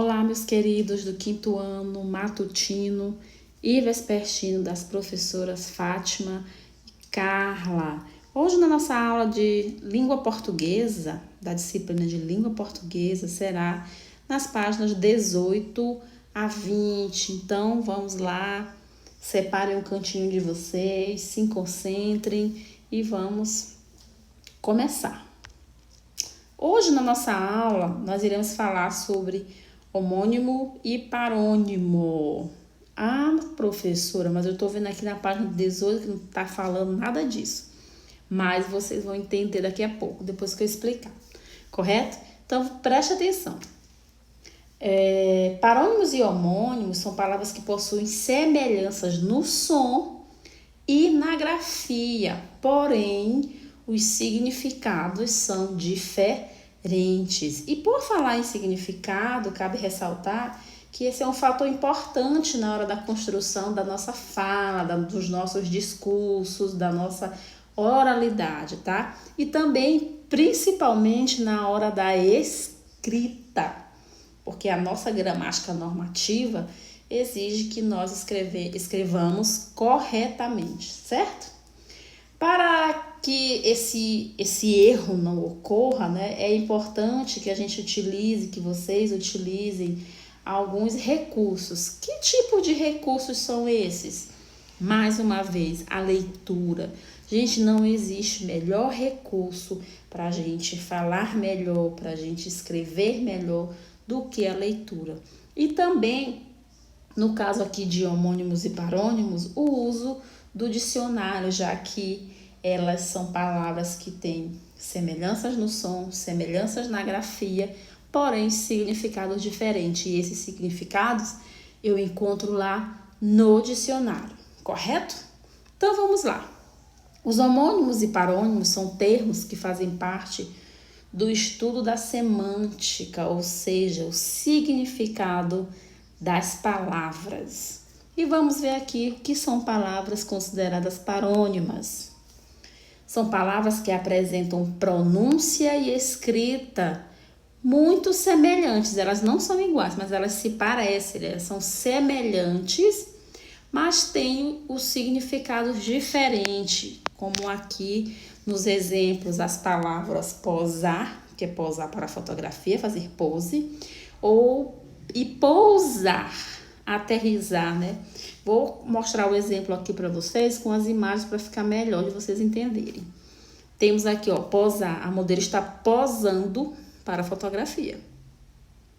Olá, meus queridos do quinto ano matutino e vespertino das professoras Fátima e Carla. Hoje, na nossa aula de língua portuguesa, da disciplina de língua portuguesa, será nas páginas 18 a 20. Então, vamos lá, separem um cantinho de vocês, se concentrem e vamos começar. Hoje, na nossa aula, nós iremos falar sobre homônimo e parônimo. Ah, professora, mas eu tô vendo aqui na página 18 que não tá falando nada disso. Mas vocês vão entender daqui a pouco, depois que eu explicar. Correto? Então, preste atenção. Parônimos e homônimos são palavras que possuem semelhanças no som e na grafia, porém, os significados são diferentes. E por falar em significado, cabe ressaltar que esse é um fator importante na hora da construção da nossa fala, dos nossos discursos, da nossa oralidade, tá? E também, principalmente na hora da escrita, porque a nossa gramática normativa exige que nós escrevamos corretamente, certo? Para que esse erro não ocorra, né, é importante que a gente utilize, que vocês utilizem alguns recursos. Que tipo de recursos são esses? Mais uma vez, a leitura. Gente, não existe melhor recurso para a gente falar melhor, para a gente escrever melhor do que a leitura. E também, no caso aqui de homônimos e parônimos, o uso do dicionário, já que elas são palavras que têm semelhanças no som, semelhanças na grafia, porém significados diferentes. E esses significados eu encontro lá no dicionário, correto? Então vamos lá. Os homônimos e parônimos são termos que fazem parte do estudo da semântica, ou seja, o significado das palavras. E vamos ver aqui o que são palavras consideradas parônimas. São palavras que apresentam pronúncia e escrita muito semelhantes. Elas não são iguais, mas elas se parecem, elas são semelhantes, mas têm os significados diferentes, como aqui nos exemplos as palavras posar, que é posar para a fotografia, fazer pose, e pousar, aterrissar, né? Vou mostrar o exemplo aqui para vocês com as imagens para ficar melhor de vocês entenderem. Temos aqui, ó, posar. A modelo está posando para a fotografia.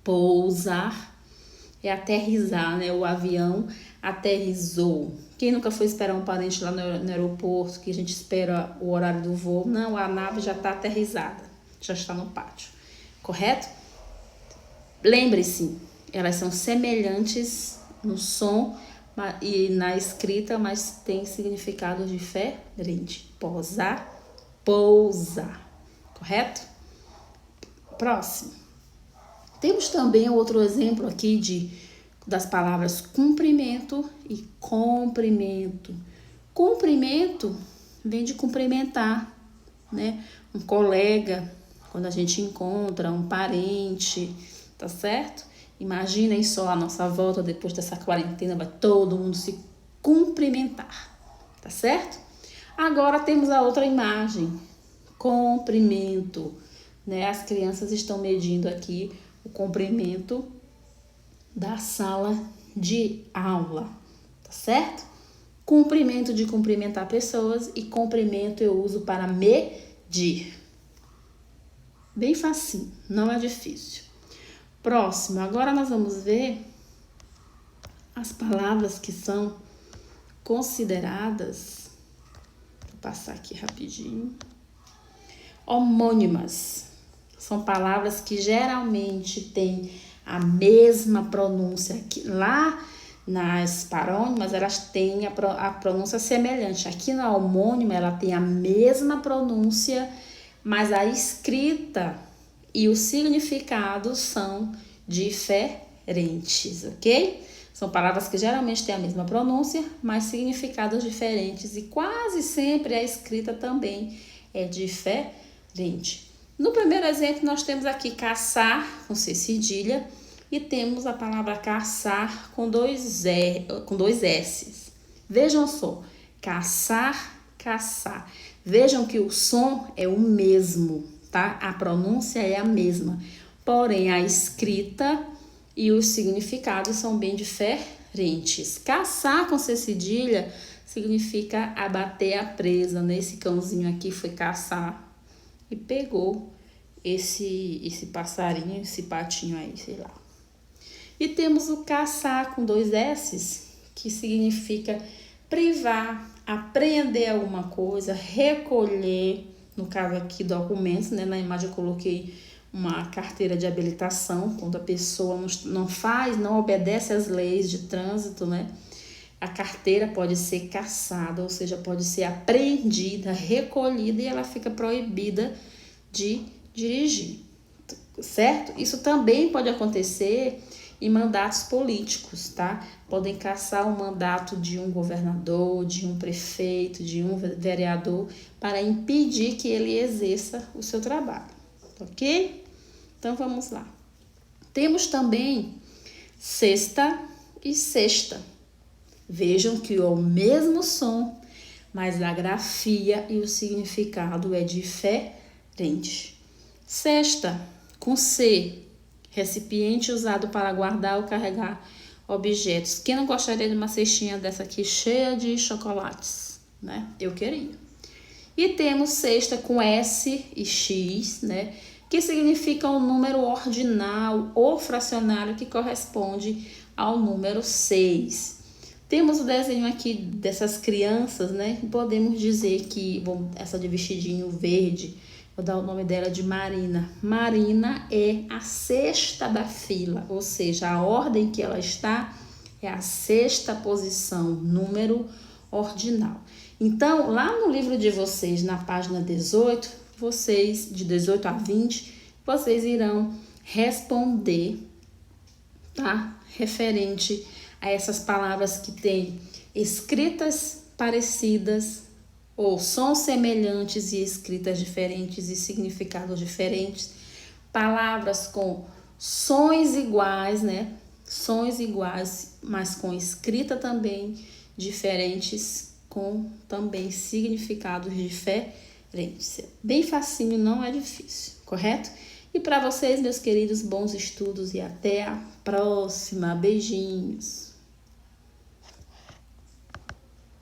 Pousar é aterrissar, né? O avião aterrissou. Quem nunca foi esperar um parente lá no aeroporto, que a gente espera o horário do voo? Não, a nave já está aterrissada, já está no pátio. Correto? Lembre-se, elas são semelhantes no som e na escrita, mas tem significado diferente. Posar, pousar. Correto? Próximo. Temos também outro exemplo aqui das palavras cumprimento e comprimento. Cumprimento vem de cumprimentar, né? Um colega, quando a gente encontra um parente, tá certo? Imaginem só a nossa volta depois dessa quarentena, vai todo mundo se cumprimentar, tá certo? Agora temos a outra imagem, comprimento, né? As crianças estão medindo aqui o comprimento da sala de aula, tá certo? Cumprimento de cumprimentar pessoas e comprimento eu uso para medir. Bem facinho, não é difícil. Próximo, agora nós vamos ver as palavras que são consideradas, vou passar aqui rapidinho, homônimas. São palavras que geralmente têm a mesma pronúncia. Aqui, lá nas parônimas, elas têm a pronúncia semelhante. Aqui na homônima, ela tem a mesma pronúncia, mas a escrita e o significado são diferentes, ok? São palavras que geralmente têm a mesma pronúncia, mas significados diferentes. E quase sempre a escrita também é diferente. No primeiro exemplo, nós temos aqui caçar, com C cedilha, E temos a palavra caçar com dois S's. Vejam só, caçar, caçar. Vejam que o som é o mesmo, tá? A pronúncia é a mesma, porém a escrita e os significados são bem diferentes. Caçar com C cedilha significa abater a presa, né? Esse cãozinho aqui foi caçar e pegou esse passarinho, esse patinho aí, sei lá. E temos o caçar com dois S's, que significa privar, apreender alguma coisa, recolher, no caso aqui documentos, né? Na imagem eu coloquei uma carteira de habilitação, quando a pessoa não obedece às leis de trânsito, né? A carteira pode ser caçada, ou seja, pode ser apreendida, recolhida e ela fica proibida de dirigir, certo? Isso também pode acontecer em mandatos políticos, tá? Podem caçar o mandato de um governador, de um prefeito, de um vereador, para impedir que ele exerça o seu trabalho, ok? Então vamos lá. Temos também cesta e cesta. Vejam que é o mesmo som, mas a grafia e o significado é diferente. Cesta, com C, recipiente usado para guardar ou carregar objetos. Quem não gostaria de uma cestinha dessa aqui cheia de chocolates, né? Eu queria. E temos cesta com S e X, né? Que significa um número ordinal ou fracionário que corresponde ao número 6. Temos o desenho aqui dessas crianças, né? Podemos dizer que essa de vestidinho verde, vou dar o nome dela de Marina. Marina é a sexta da fila, ou seja, a ordem que ela está é a sexta posição, número ordinal. Então, lá no livro de vocês, na página 18, de 18 a 20, vocês irão responder, tá? Referente a essas palavras que têm escritas parecidas ou sons semelhantes e escritas diferentes e significados diferentes, palavras com sons iguais, né? Sons iguais, mas com escrita também diferentes, com também significados diferentes. Bem facinho, não é difícil, correto? E para vocês, meus queridos, bons estudos e até a próxima. Beijinhos!